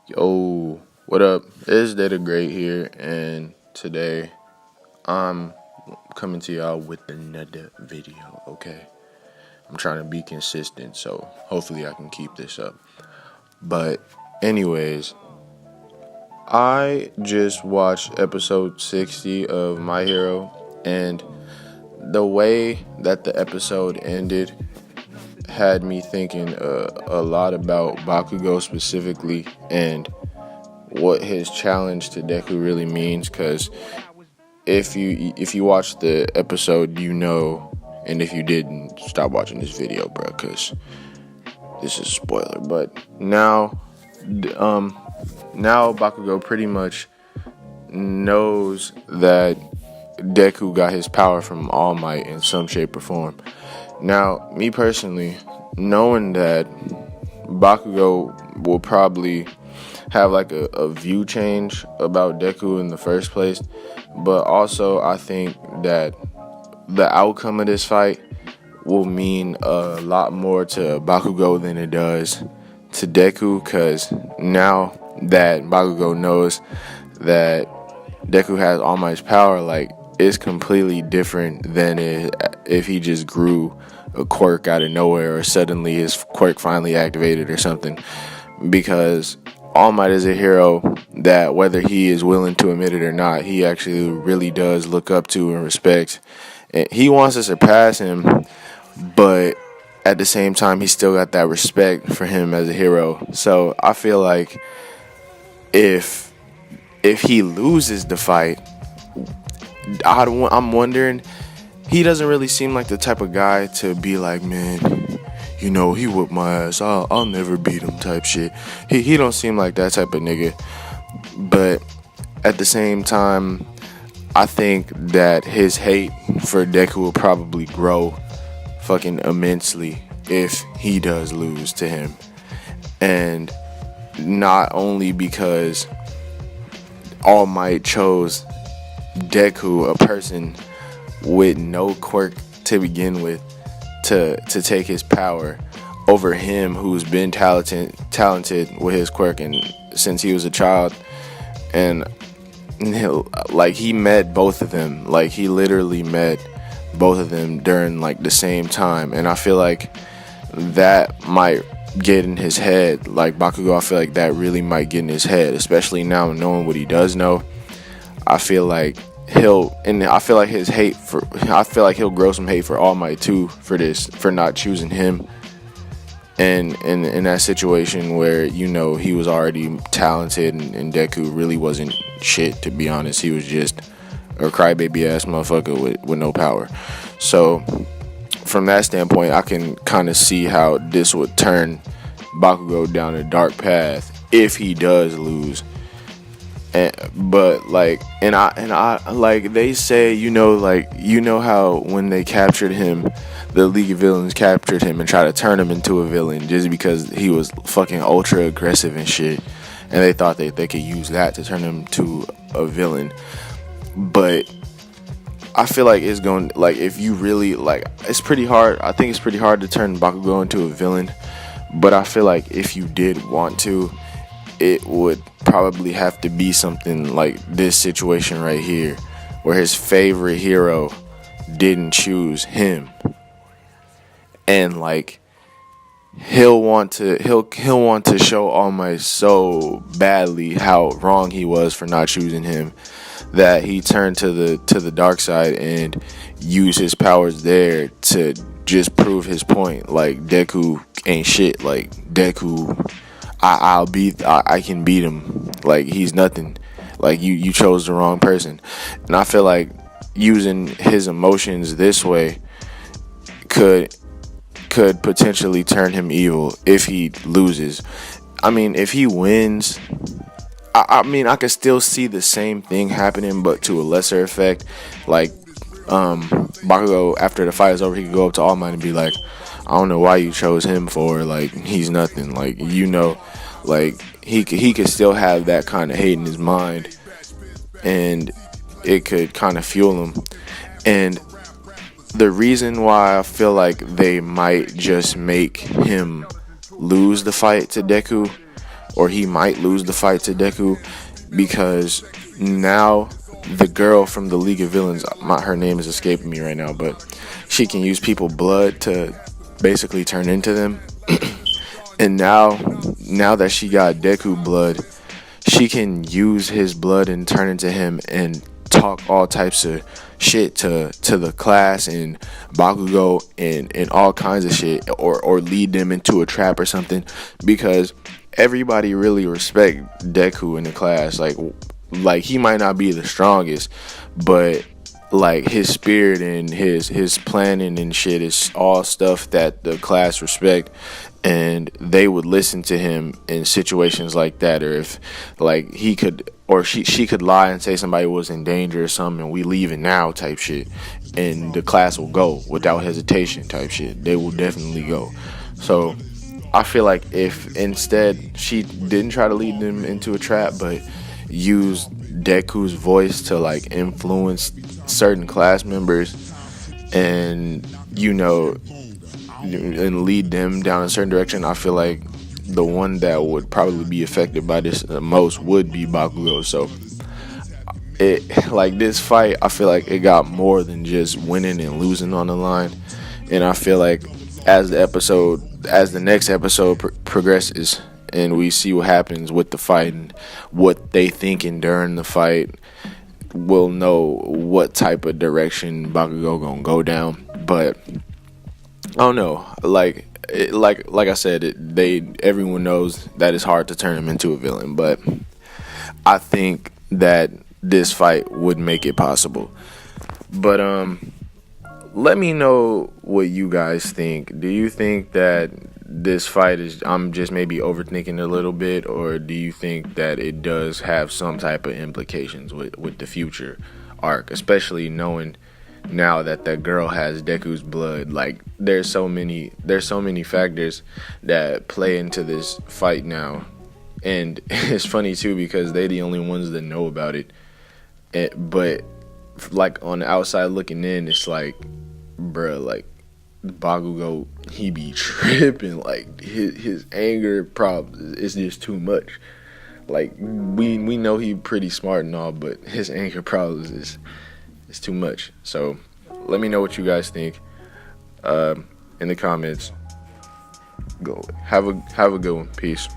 Yo, what up? It's Data Great here, and today I'm coming to y'all with another video, okay? I'm trying to be consistent, so hopefully I can keep this up. But, anyways, I just watched episode 60 of My Hero, and the way that the episode ended had me thinking a lot about Bakugou specifically and what his challenge to Deku really means. Because if you watch the episode, you know, and if you didn't, stop watching this video, bro, because this is a spoiler. But now Bakugou pretty much knows that Deku got his power from All Might in some shape or form. Now, me personally, knowing that Bakugou will probably have like a view change about Deku in the first place, but also I think that the outcome of this fight will mean a lot more to Bakugou than it does to Deku, because now that Bakugou knows that Deku has All Might's power, like, it's completely different than if he just grew a quirk out of nowhere or suddenly his quirk finally activated or something. Because All Might is a hero that, whether he is willing to admit it or not, he actually really does look up to and respect. And he wants to surpass him, but at the same time, he still got that respect for him as a hero. So I feel like if he loses the fight, I'm wondering, he doesn't really seem like the type of guy to be like, man, you know, he whooped my ass, I'll never beat him type shit. He don't seem like that type of nigga. But at the same time, I think that his hate for Deku will probably grow fucking immensely if he does lose to him. And not only because All Might chose Deku, a person with no quirk to begin with, to take his power over him, who's been talented with his quirk and since he was a child. And he met both of them. Like, he literally met both of them during like the same time. And I feel like that might get in his head. Like, Bakugou, I feel like that really might get in his head, especially now knowing what he does know. I feel like he'll grow some hate for All Might too, for not choosing him. And in that situation where, you know, he was already talented and Deku really wasn't shit, to be honest. He was just a crybaby ass motherfucker with no power. So from that standpoint, I can kind of see how this would turn Bakugou down a dark path if he does lose. But they say, you know how when they captured him, the League of Villains captured him and tried to turn him into a villain just because he was fucking ultra aggressive and shit, and they thought they could use that to turn him to a villain. But I feel like it's going, like, if you really, like, it's pretty hard. I think it's pretty hard to turn Bakugou into a villain, but I feel like if you did want to, it would probably have to be something like this situation right here, where his favorite hero didn't choose him, and like he'll want to show All Might so badly how wrong he was for not choosing him, that he turned to the dark side and used his powers there to just prove his point. Like, Deku ain't shit. Like, Deku, I can beat him. Like, he's nothing. Like, you chose the wrong person. And I feel like using his emotions this way could potentially turn him evil if he loses. I mean, if he wins, I could still see the same thing happening, but to a lesser effect. Like, Bakugou, after the fight is over, he could go up to All Might and be like, I don't know why you chose him for, like, he's nothing. Like, you know, like, he could still have that kind of hate in his mind, and it could kind of fuel him. And the reason why I feel like they might just make him lose the fight to Deku or he might lose the fight to Deku, because now the girl from the League of Villains, her name is escaping me right now, but she can use people blood to basically turn into them. And now that she got Deku blood, she can use his blood and turn into him and talk all types of shit to the class and Bakugo and all kinds of shit, or lead them into a trap or something, because everybody really respect Deku in the class. Like he might not be the strongest, but like his spirit and his planning and shit is all stuff that the class respect, and they would listen to him in situations like that. Or if like he could, or she could lie and say somebody was in danger or something, and we leaving now type shit, and the class will go without hesitation type shit. They will definitely go. So I feel like if instead she didn't try to lead them into a trap, but used Deku's voice to like influence certain class members, and and lead them down a certain direction, I feel like the one that would probably be affected by this the most would be Bakugo. So it, like, this fight, I feel like it got more than just winning and losing on the line. And I feel like as the next episode progresses and we see what happens with the fight and what they thinking during the fight, we'll know what type of direction Bakugo gonna go down. But I don't know, like I said, everyone knows that it's hard to turn him into a villain, but I think that this fight would make it possible. But let me know what you guys think. Do you think that this fight is, I'm just maybe overthinking a little bit, or do you think that it does have some type of implications with the future arc, especially knowing now that that girl has Deku's blood? Like, there's so many factors that play into this fight now, and it's funny too because they the only ones that know about it. But like on the outside looking in, it's like, bruh, like Bakugo, he be tripping. Like his anger problems is just too much. Like we know he pretty smart and all, but his anger problems is too much. So let me know what you guys think in the comments. Go have a good one. Peace.